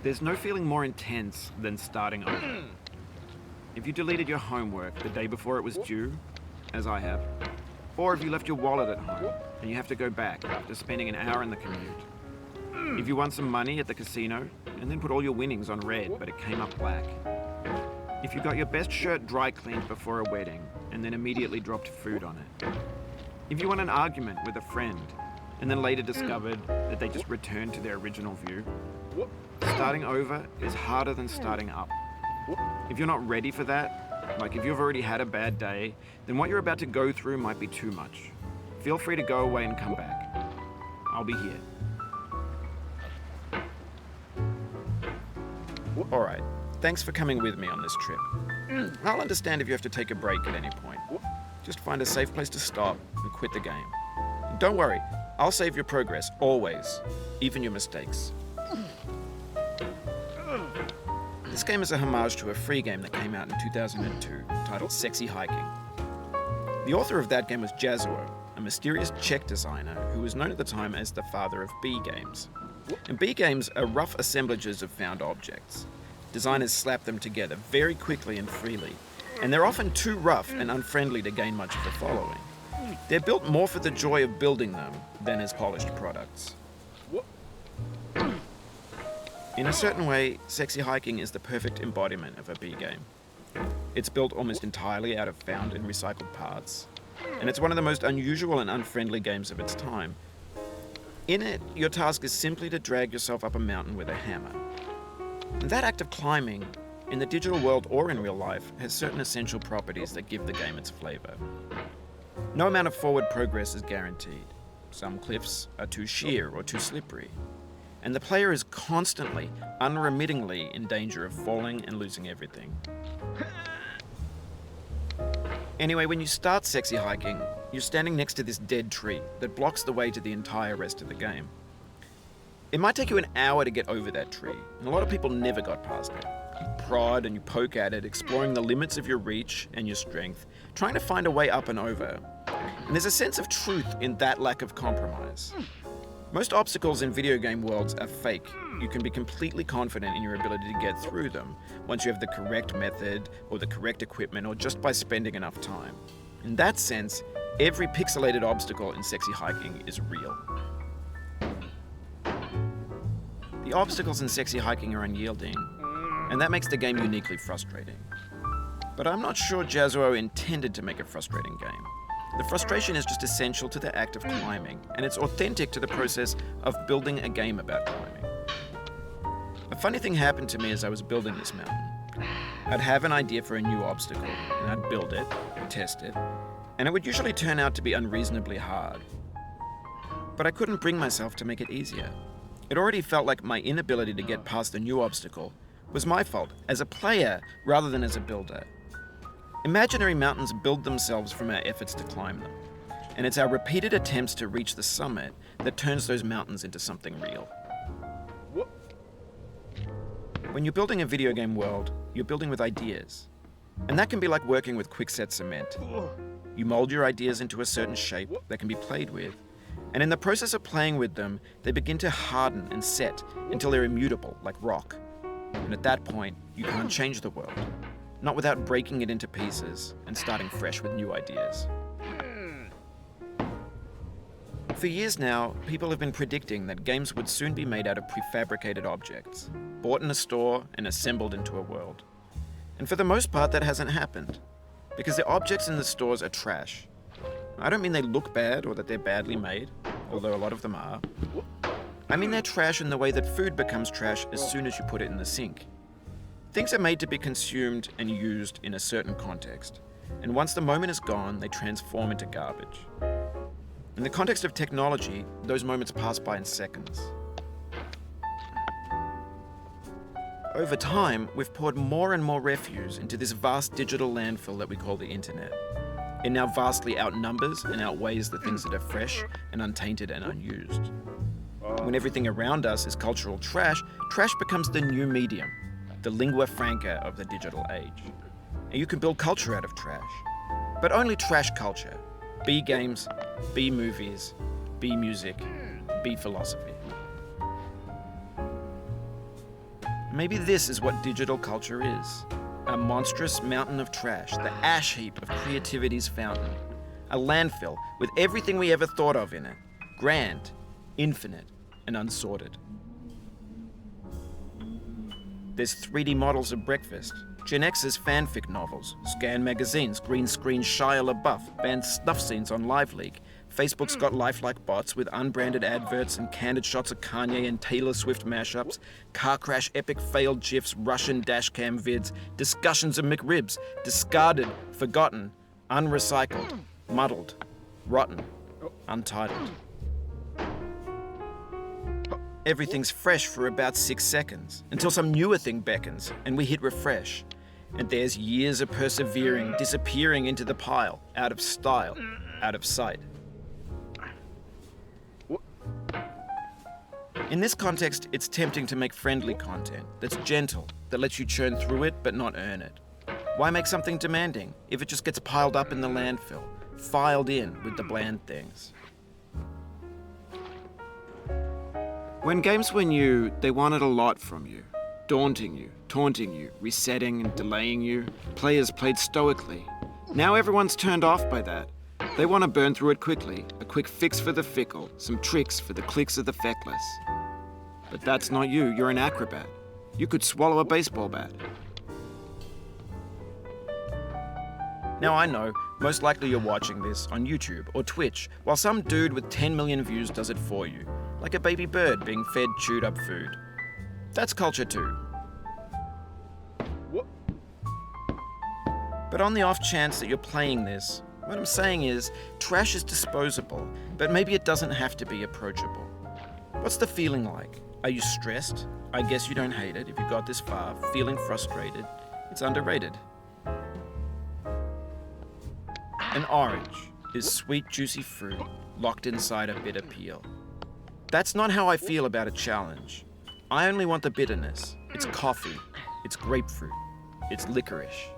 There's no feeling more intense than starting over. If you deleted your homework the day before it was due, as I have, or if you left your wallet at home and you have to go back after spending an hour in the commute. If you won some money at the casino and then put all your winnings on red but it came up black. If you got your best shirt dry cleaned before a wedding and then immediately dropped food on it. If you won an argument with a friend and then later discovered that they just returned to their original view. Starting over is harder than starting up. If you're not ready for that, like if you've already had a bad day, then what you're about to go through might be too much. Feel free to go away and come back. I'll be here. Alright, thanks for coming with me on this trip. I'll understand if you have to take a break at any point. Just find a safe place to stop and quit the game. Don't worry, I'll save your progress, always, even your mistakes. This game is a homage to a free game that came out in 2002 titled Sexy Hiking. The author of that game was Jazuo, a mysterious Czech designer who was known at the time as the father of B games. And B games are rough assemblages of found objects. Designers slap them together very quickly and freely, and they're often too rough and unfriendly to gain much of a following. They're built more for the joy of building them than as polished products. In a certain way, Sexy Hiking is the perfect embodiment of a B game. It's built almost entirely out of found and recycled parts, and it's one of the most unusual and unfriendly games of its time. In it, your task is simply to drag yourself up a mountain with a hammer. And that act of climbing, in the digital world or in real life, has certain essential properties that give the game its flavor. No amount of forward progress is guaranteed. Some cliffs are too sheer or too slippery. And the player is constantly, unremittingly in danger of falling and losing everything. Anyway, when you start Sexy Hiking, you're standing next to this dead tree that blocks the way to the entire rest of the game. It might take you an hour to get over that tree, and a lot of people never got past it. You prod and you poke at it, exploring the limits of your reach and your strength, trying to find a way up and over. And there's a sense of truth in that lack of compromise. Most obstacles in video game worlds are fake. You can be completely confident in your ability to get through them once you have the correct method or the correct equipment or just by spending enough time. In that sense, every pixelated obstacle in Sexy Hiking is real. The obstacles in Sexy Hiking are unyielding, and that makes the game uniquely frustrating. But I'm not sure Jazuo intended to make a frustrating game. The frustration is just essential to the act of climbing, and it's authentic to the process of building a game about climbing. A funny thing happened to me as I was building this mountain. I'd have an idea for a new obstacle, and I'd build it, test it, and it would usually turn out to be unreasonably hard. But I couldn't bring myself to make it easier. It already felt like my inability to get past the new obstacle was my fault as a player rather than as a builder. Imaginary mountains build themselves from our efforts to climb them, and it's our repeated attempts to reach the summit that turns those mountains into something real. When you're building a video game world, you're building with ideas, and that can be like working with quickset cement. You mold your ideas into a certain shape that can be played with, and in the process of playing with them, they begin to harden and set until they're immutable, like rock. And at that point, you can't change the world. Not without breaking it into pieces and starting fresh with new ideas. For years now, people have been predicting that games would soon be made out of prefabricated objects, bought in a store and assembled into a world. And for the most part, that hasn't happened, because the objects in the stores are trash. I don't mean they look bad or that they're badly made, although a lot of them are. I mean they're trash in the way that food becomes trash as soon as you put it in the sink. Things are made to be consumed and used in a certain context, and once the moment is gone, they transform into garbage. In the context of technology, those moments pass by in seconds. Over time, we've poured more and more refuse into this vast digital landfill that we call the internet. It now vastly outnumbers and outweighs the things that are fresh and untainted and unused. When everything around us is cultural trash, trash becomes the new medium, the lingua franca of the digital age. And you can build culture out of trash. But only trash culture. B games, B movies, B music, B philosophy. Maybe this is what digital culture is. A monstrous mountain of trash, the ash heap of creativity's fountain. A landfill with everything we ever thought of in it. Grand, infinite, and unsorted. There's 3D models of breakfast, Gen X's fanfic novels, scan magazines, green screen Shia LaBeouf, banned snuff scenes on LiveLeak. Facebook's got lifelike bots with unbranded adverts and candid shots of Kanye and Taylor Swift mashups, car crash epic failed GIFs, Russian dashcam vids, discussions of McRibs, discarded, forgotten, unrecycled, muddled, rotten, untitled. Everything's fresh for about 6 seconds, until some newer thing beckons, and we hit refresh. And there's years of persevering, disappearing into the pile, out of style, out of sight. In this context, it's tempting to make friendly content that's gentle, that lets you churn through it but not earn it. Why make something demanding if it just gets piled up in the landfill, filed in with the bland things? When games were new, they wanted a lot from you. Daunting you, taunting you, resetting and delaying you. Players played stoically. Now everyone's turned off by that. They want to burn through it quickly, a quick fix for the fickle, some tricks for the clicks of the feckless. But that's not you, you're an acrobat. You could swallow a baseball bat. Now I know, most likely you're watching this on YouTube or Twitch, while some dude with 10 million views does it for you, like a baby bird being fed chewed up food. That's culture too. But on the off chance that you're playing this, what I'm saying is, trash is disposable, but maybe it doesn't have to be approachable. What's the feeling like? Are you stressed? I guess you don't hate it if you got this far. Feeling frustrated? It's underrated. An orange is sweet, juicy fruit locked inside a bitter peel. That's not how I feel about a challenge. I only want the bitterness. It's coffee. It's grapefruit. It's licorice.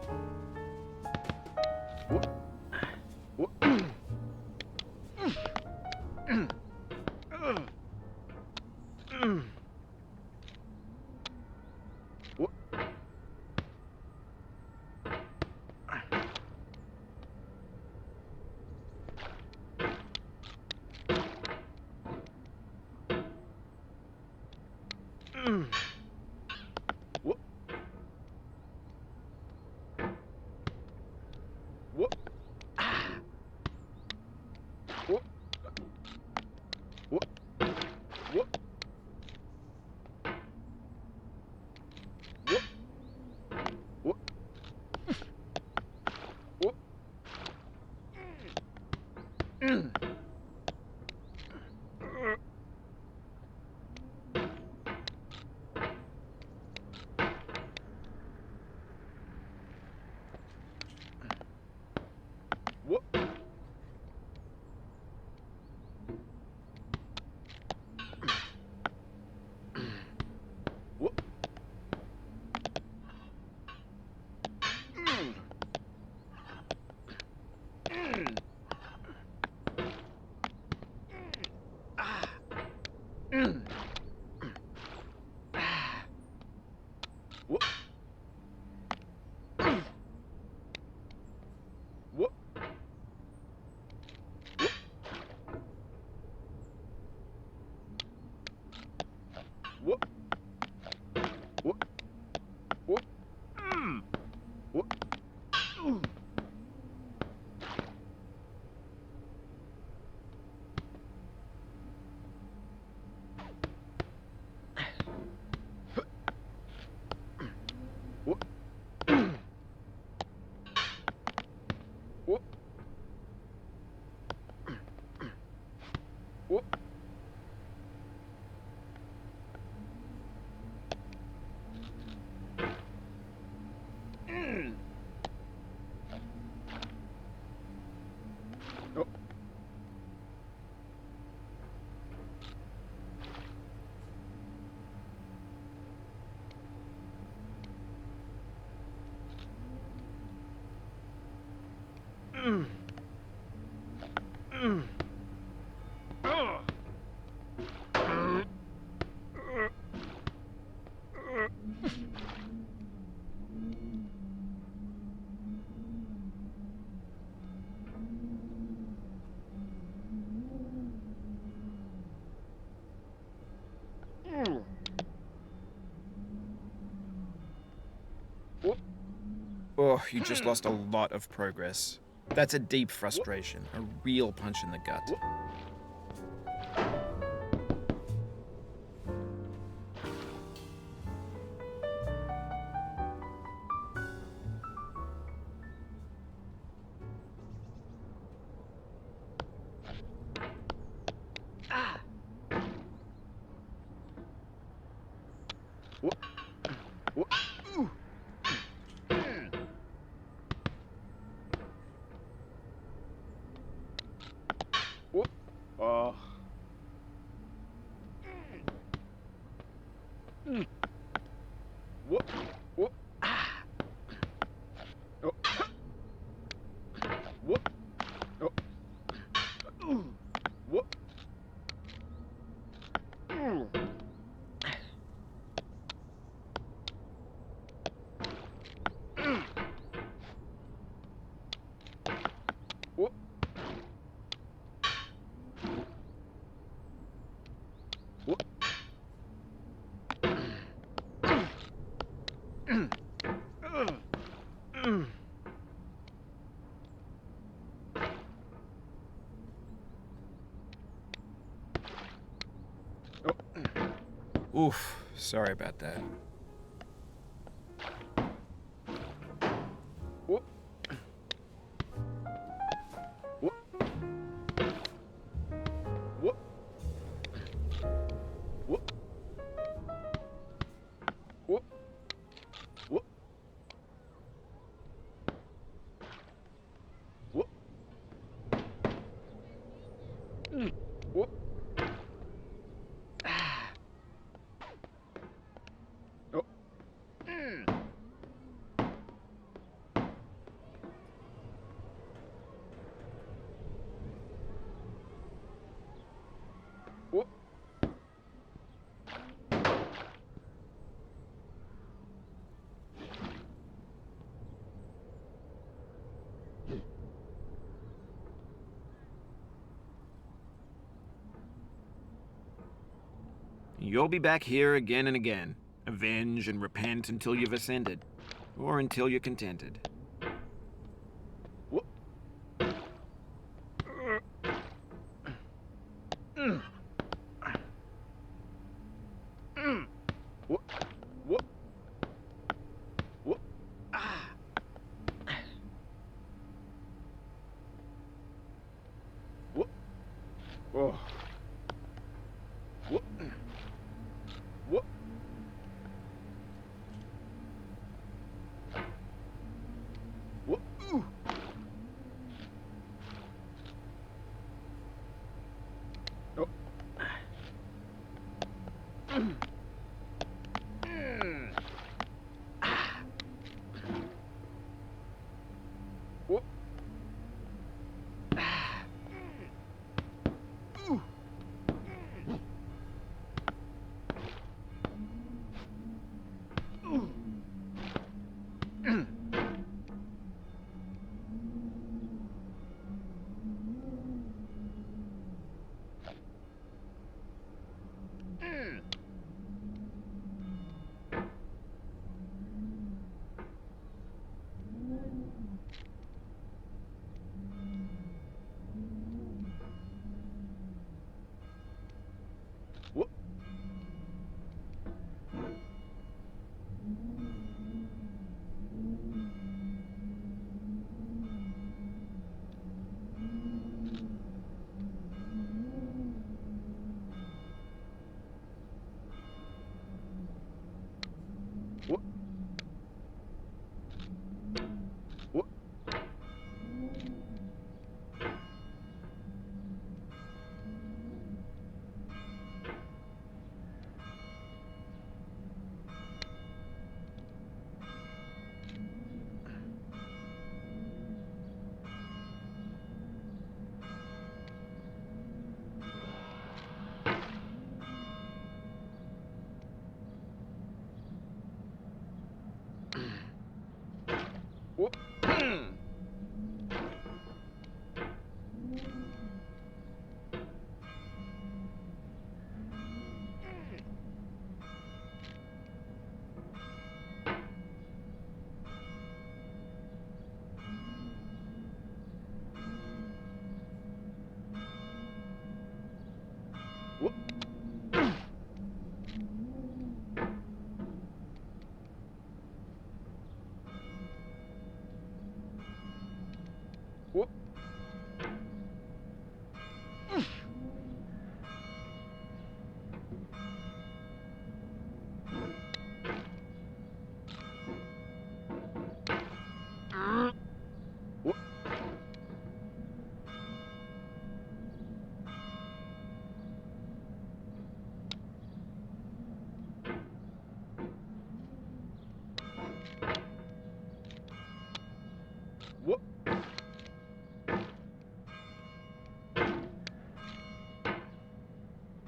Oh, you just lost a lot of progress. That's a deep frustration, a real punch in the gut. Oof, sorry about that. You'll be back here again and again. Avenge and repent until you've ascended, or until you're contented.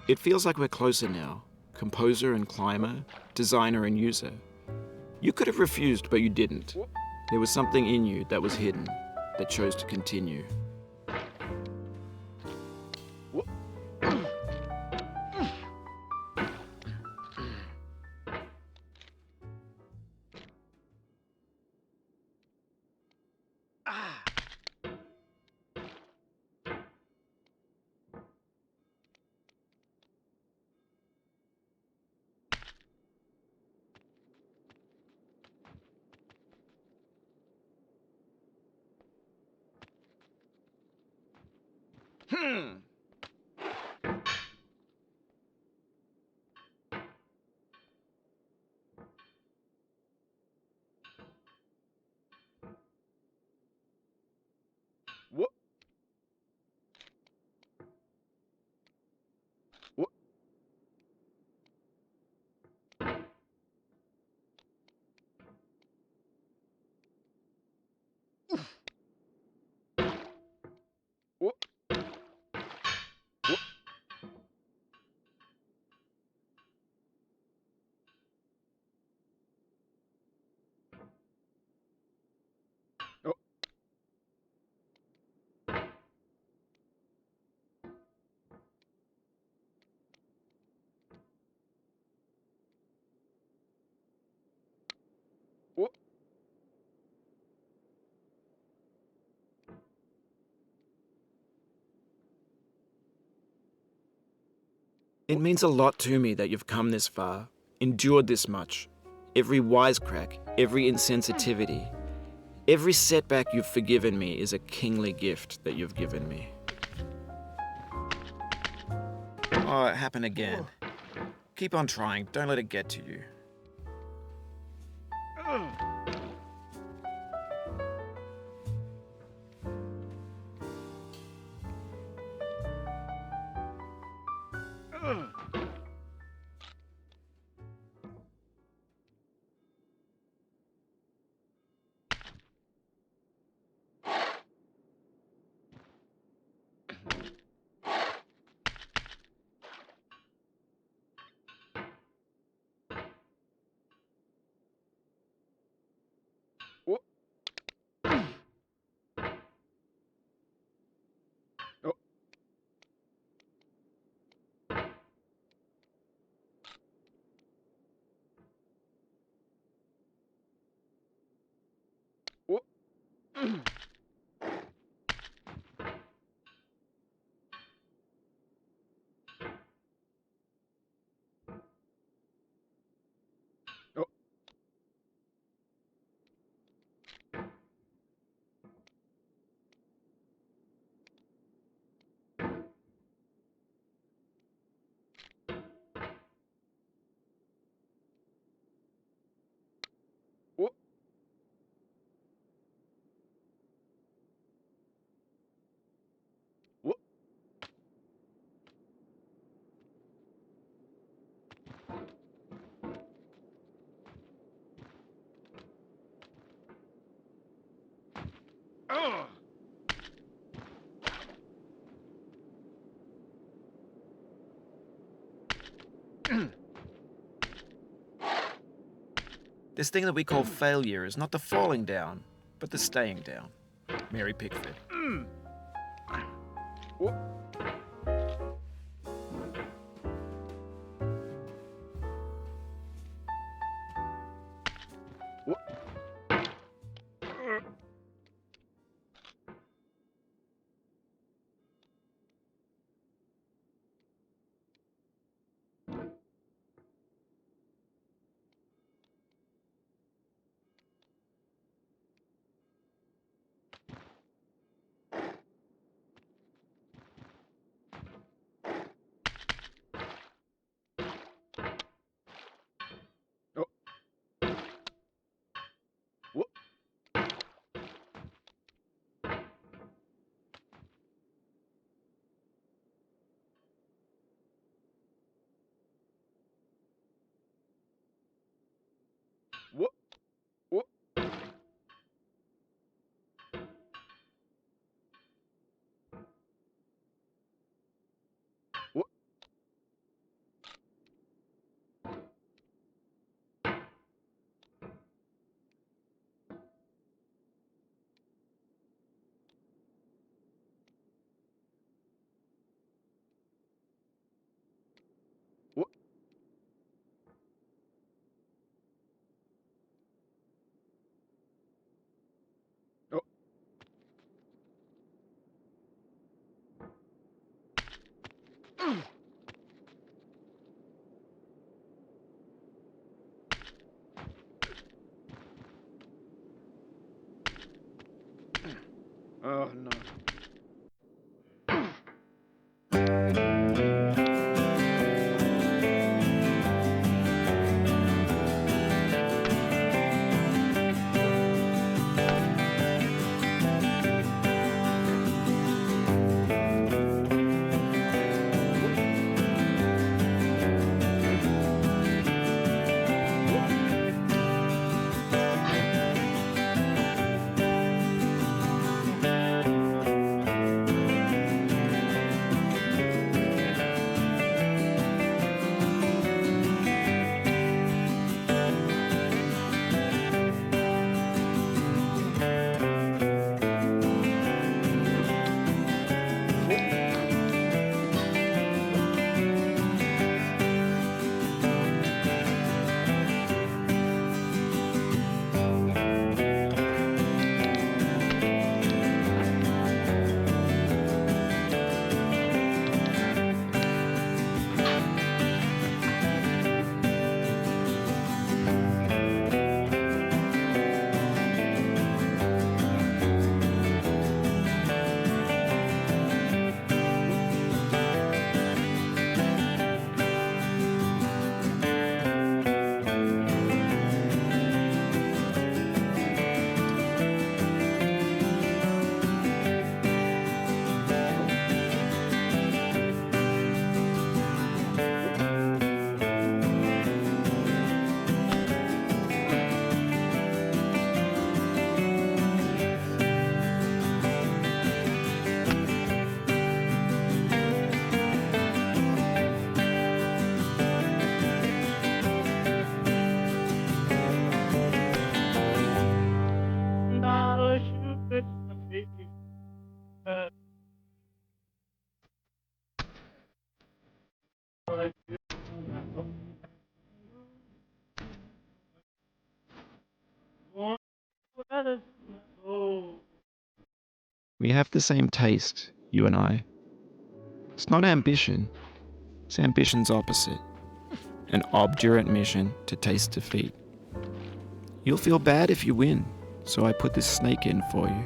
It feels like we're closer now, composer and climber, designer and user. You could have refused, but you didn't. There was something in you that was hidden, that chose to continue. It means a lot to me that you've come this far, endured this much. Every wisecrack, every insensitivity, every setback you've forgiven me is a kingly gift that you've given me. Oh, it happened again. Keep on trying. Don't let it get to you. This thing that we call failure is not the falling down, but the staying down. Mary Pickford. Oh no. We have the same taste, you and I. It's not ambition. It's ambition's opposite. An obdurate mission to taste defeat. You'll feel bad if you win, so I put this snake in for you.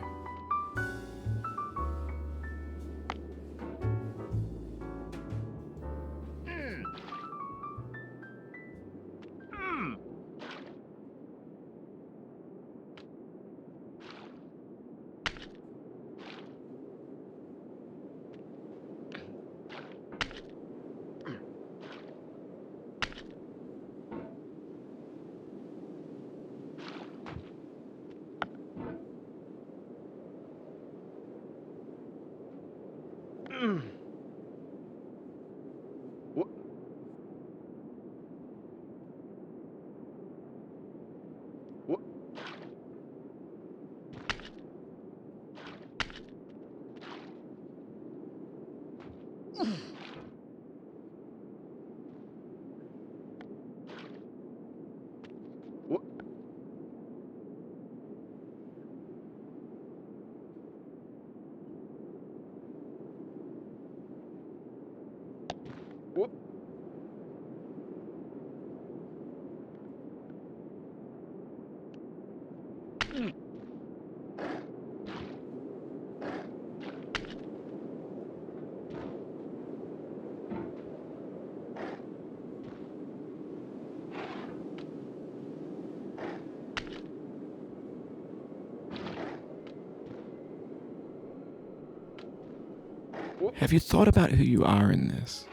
Have you thought about who you are in this?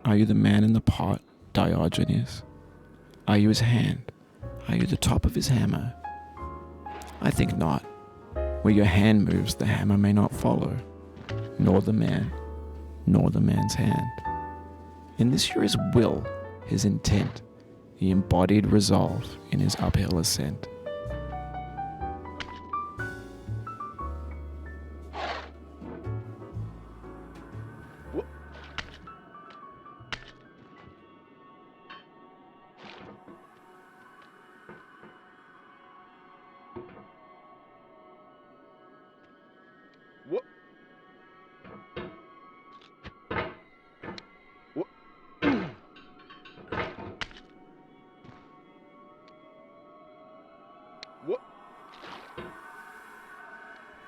Are you the man in the pot, Diogenes? Are you his hand? Are you the top of his hammer? I think not. Where your hand moves, the hammer may not follow, nor the man, nor the man's hand. In this you're his will, his intent, the embodied resolve in his uphill ascent.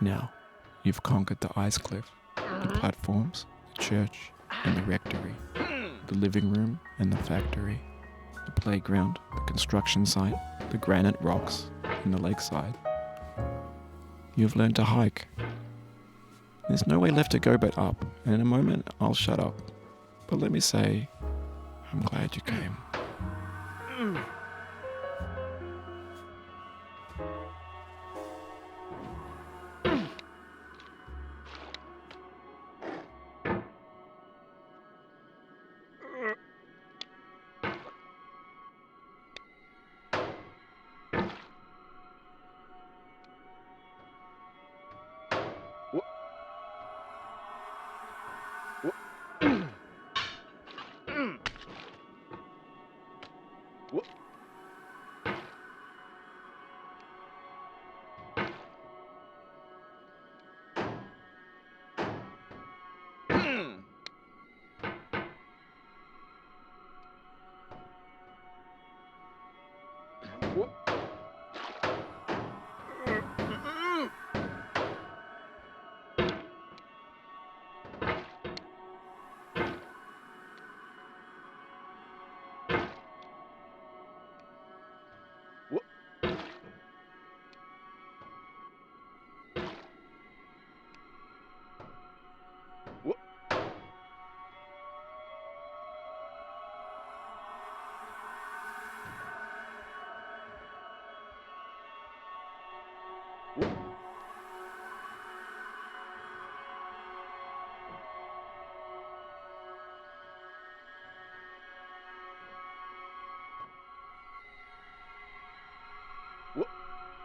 Now, You've conquered the ice cliff, the platforms, the church and the rectory, the living room and the factory, the playground, the construction site, the granite rocks and the lakeside. You've learned to hike. There's no way left to go but up, and in a moment I'll shut up. But let me say, I'm glad you came.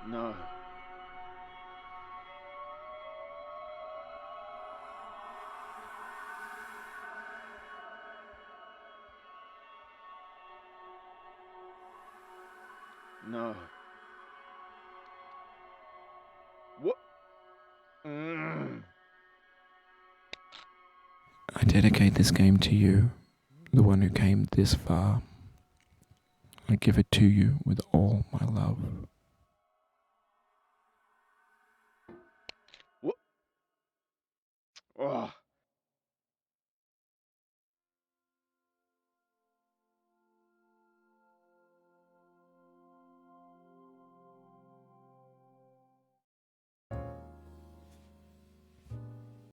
No. No. What? I dedicate this game to you, the one who came this far. I give it to you with all my love. What? Oh.